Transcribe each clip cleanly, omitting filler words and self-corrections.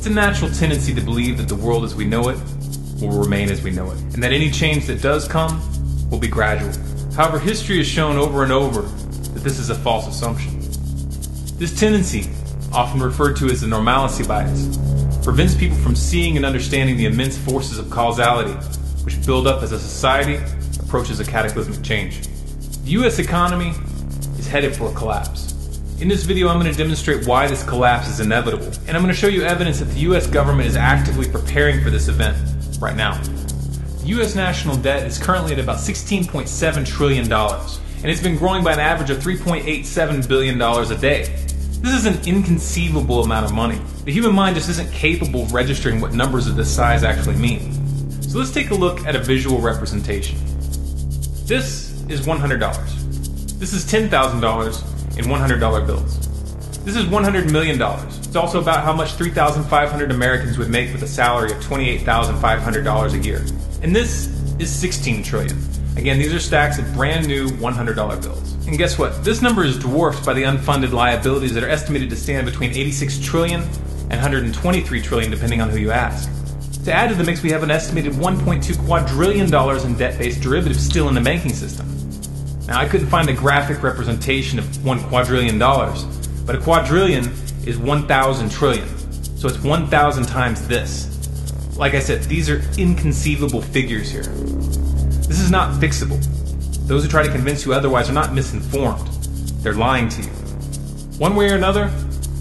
a natural tendency to believe that the world as we know it will remain as we know it, and that any change that does come will be gradual. However, history has shown over and over that this is a false assumption. This tendency, often referred to as the normalcy bias, prevents people from seeing and understanding the immense forces of causality which build up as a society approaches a cataclysmic change. The U.S. economy is headed for a collapse. In this video, I'm going to demonstrate why this collapse is inevitable, and I'm going to show you evidence that the U.S. government is actively preparing for this event right now. The U.S. national debt is currently at about $16.7 trillion, and it's been growing by an average of $3.87 billion a day. This is an inconceivable amount of money. The human mind just isn't capable of registering what numbers of this size actually mean. So let's take a look at a visual representation. This is $100. This is $10,000 in $100 bills. This is $100 million. It's also about how much 3,500 Americans would make with a salary of $28,500 a year. And this is 16 trillion. Again, these are stacks of brand new $100 bills. And guess what? This number is dwarfed by the unfunded liabilities that are estimated to stand between 86 trillion and 123 trillion, depending on who you ask. To add to the mix, we have an estimated $1.2 quadrillion in debt-based derivatives still in the banking system. Now, I couldn't find a graphic representation of $1 quadrillion, but a quadrillion is 1,000 trillion. So it's 1,000 times this. Like I said, these are inconceivable figures here. This is not fixable. Those who try to convince you otherwise are not misinformed. They're lying to you. One way or another,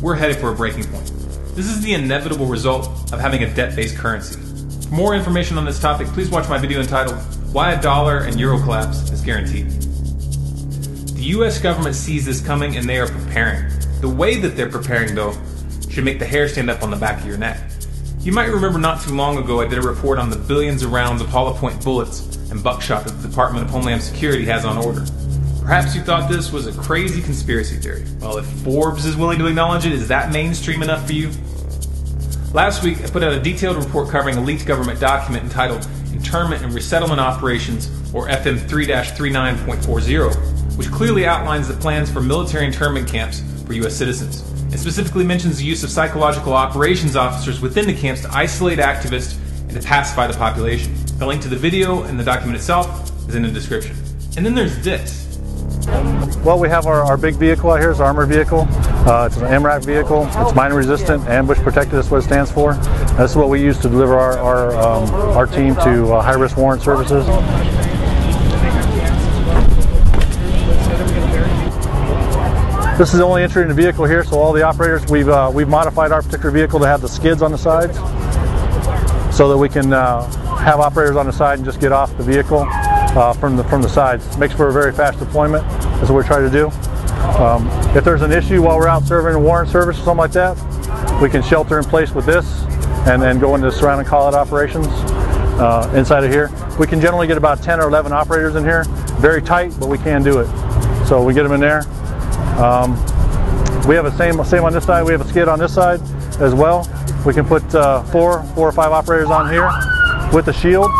we're headed for a breaking point. This is the inevitable result of having a debt-based currency. For more information on this topic, please watch my video entitled Why a Dollar and Euro Collapse is Guaranteed. The U.S. government sees this coming and they are preparing. The way that they're preparing, though, should make the hair stand up on the back of your neck. You might remember not too long ago I did a report on the billions of rounds of hollow point bullets and buckshot that the Department of Homeland Security has on order. Perhaps you thought this was a crazy conspiracy theory. Well, if Forbes is willing to acknowledge it, is that mainstream enough for you? Last week, I put out a detailed report covering a leaked government document entitled Internment and Resettlement Operations, or FM 3-39.40, which clearly outlines the plans for military internment camps for U.S. citizens, and specifically mentions the use of psychological operations officers within the camps to isolate activists and to pacify the population. The link to the video and the document itself is in the description. And then there's this. Well, we have our big vehicle out here. It's an armored vehicle. It's an MRAP vehicle. It's mine resistant, ambush protected. That's what it stands for. This is what we use to deliver our team to high-risk warrant services. This is the only entry in the vehicle here, so all the operators, we've modified our particular vehicle to have the skids on the sides so that we can have operators on the side and just get off the vehicle from the sides. Makes for a very fast deployment. That's what we're trying to do. If there's an issue while we're out serving a warrant service or something like that, we can shelter in place with this and then go into surround and call out operations inside of here. We can generally get about 10 or 11 operators in here. Very tight, but we can do it. So we get them in there. We have the same on this side. We have a skid on this side as well. We can put four or five operators on here with a shield,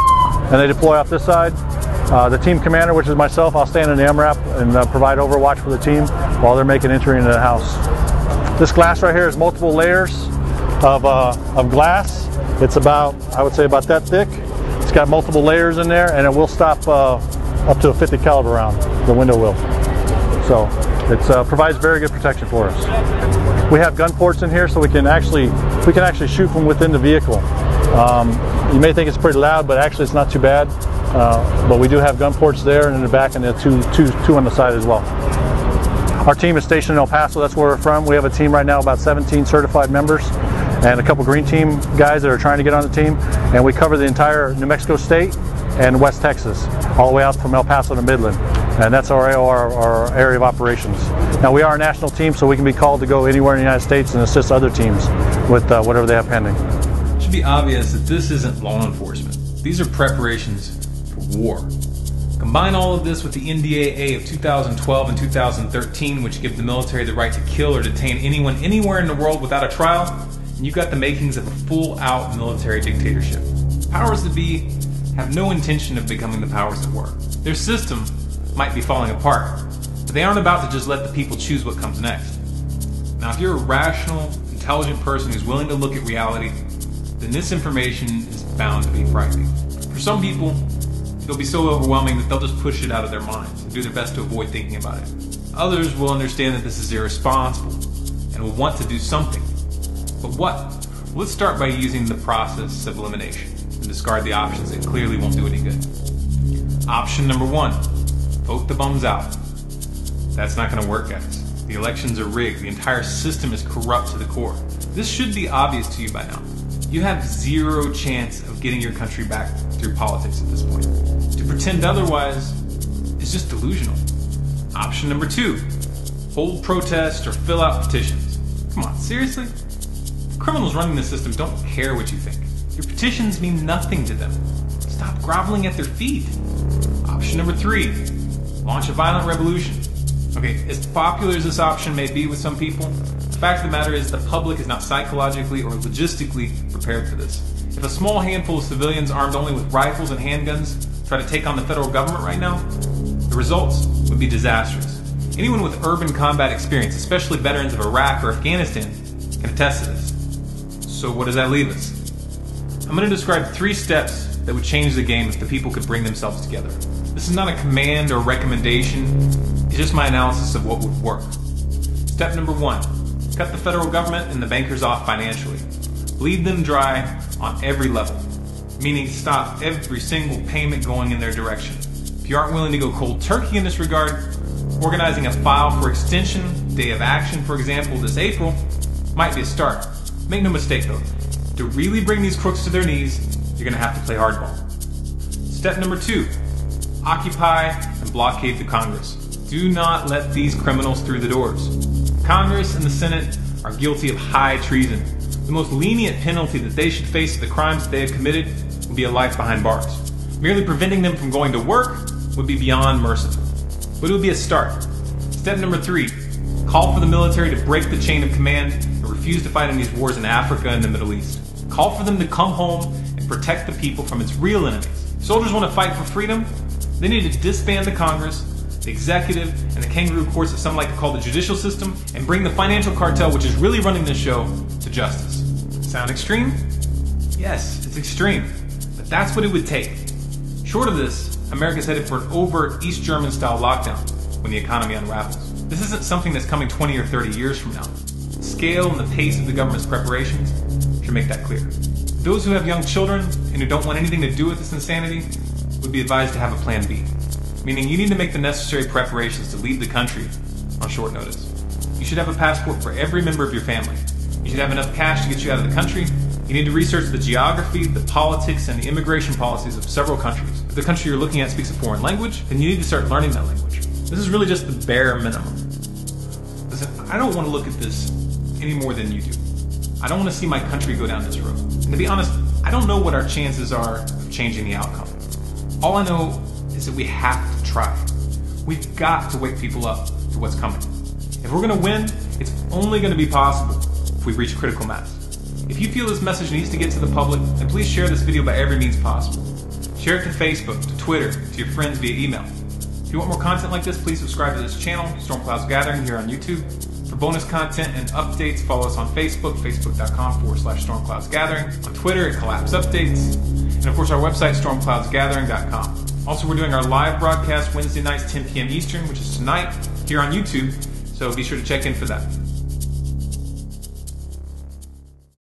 and they deploy off this side. The team commander, which is myself, I'll stand in the MRAP and provide overwatch for the team while they're making entry into the house. This glass right here is multiple layers of glass. It's about, I would say, about that thick. It's got multiple layers in there, and it will stop up to a 50 caliber round. The window will. So it provides very good protection for us. We have gun ports in here, so we can actually shoot from within the vehicle. You may think it's pretty loud, but actually it's not too bad. But we do have gun ports there and in the back, and two on the side as well. Our team is stationed in El Paso. That's where we're from. We have a team right now, about 17 certified members, and a couple green team guys that are trying to get on the team. And we cover the entire New Mexico state and West Texas, all the way out from El Paso to Midland. And that's our area of operations. Now, we are a national team, so we can be called to go anywhere in the United States and assist other teams with whatever they have pending. It should be obvious that this isn't law enforcement. These are preparations for war. Combine all of this with the NDAA of 2012 and 2013, which give the military the right to kill or detain anyone anywhere in the world without a trial, and you've got the makings of a full-out military dictatorship. Powers that be have no intention of becoming the powers that were. Their system might be falling apart, but they aren't about to just let the people choose what comes next. Now, if you're a rational, intelligent person who's willing to look at reality, then this information is bound to be frightening. For some people, it'll be so overwhelming that they'll just push it out of their minds and do their best to avoid thinking about it. Others will understand that this is irresponsible and will want to do something. But what? Let's start by using the process of elimination and discard the options that clearly won't do any good. Option number 1, vote the bums out. That's not going to work, guys. The elections are rigged. The entire system is corrupt to the core. This should be obvious to you by now. You have zero chance of getting your country back through politics at this point. To pretend otherwise is just delusional. Option number 2, hold protests or fill out petitions. Come on, seriously? Criminals running the system don't care what you think. Your petitions mean nothing to them. Stop groveling at their feet. Option number 3, launch a violent revolution. Okay, as popular as this option may be with some people, the fact of the matter is the public is not psychologically or logistically prepared for this. If a small handful of civilians armed only with rifles and handguns try to take on the federal government right now, the results would be disastrous. Anyone with urban combat experience, especially veterans of Iraq or Afghanistan, can attest to this. So what does that leave us? I'm going to describe 3 steps that would change the game if the people could bring themselves together. This is not a command or recommendation, it's just my analysis of what would work. Step number 1, cut the federal government and the bankers off financially. Bleed them dry on every level, meaning stop every single payment going in their direction. If you aren't willing to go cold turkey in this regard, organizing a file for extension, day of action, for example, this April, might be a start. Make no mistake though, to really bring these crooks to their knees, you're going to have to play hardball. Step number 2, occupy and blockade the Congress. Do not let these criminals through the doors. Congress and the Senate are guilty of high treason. The most lenient penalty that they should face for the crimes that they have committed would be a life behind bars. Merely preventing them from going to work would be beyond merciful. But it would be a start. Step number 3, call for the military to break the chain of command and refuse to fight in these wars in Africa and the Middle East. Call for them to come home and protect the people from its real enemies. If soldiers want to fight for freedom, they need to disband the Congress, the executive, and the kangaroo courts that some like to call the judicial system, and bring the financial cartel, which is really running this show, to justice. Sound extreme? Yes, it's extreme. But that's what it would take. Short of this, America's headed for an overt East German-style lockdown when the economy unravels. This isn't something that's coming 20 or 30 years from now. The scale and the pace of the government's preparations should make that clear. Those who have young children and who don't want anything to do with this insanity would be advised to have a plan B, meaning you need to make the necessary preparations to leave the country on short notice. You should have a passport for every member of your family. You should have enough cash to get you out of the country. You need to research the geography, the politics, and the immigration policies of several countries. If the country you're looking at speaks a foreign language, then you need to start learning that language. This is really just the bare minimum. Listen, I don't want to look at this any more than you do. I don't want to see my country go down this road. And to be honest, I don't know what our chances are of changing the outcome. All I know is that we have to try. We've got to wake people up to what's coming. If we're going to win, it's only going to be possible if we reach critical mass. If you feel this message needs to get to the public, then please share this video by every means possible. Share it to Facebook, to Twitter, to your friends via email. If you want more content like this, please subscribe to this channel, Storm Clouds Gathering, here on YouTube. For bonus content and updates, follow us on Facebook, facebook.com/stormcloudsgathering. On Twitter at Collapse Updates. And of course our website, stormcloudsgathering.com. Also, we're doing our live broadcast Wednesday nights, 10 p.m. Eastern, which is tonight, here on YouTube. So be sure to check in for that.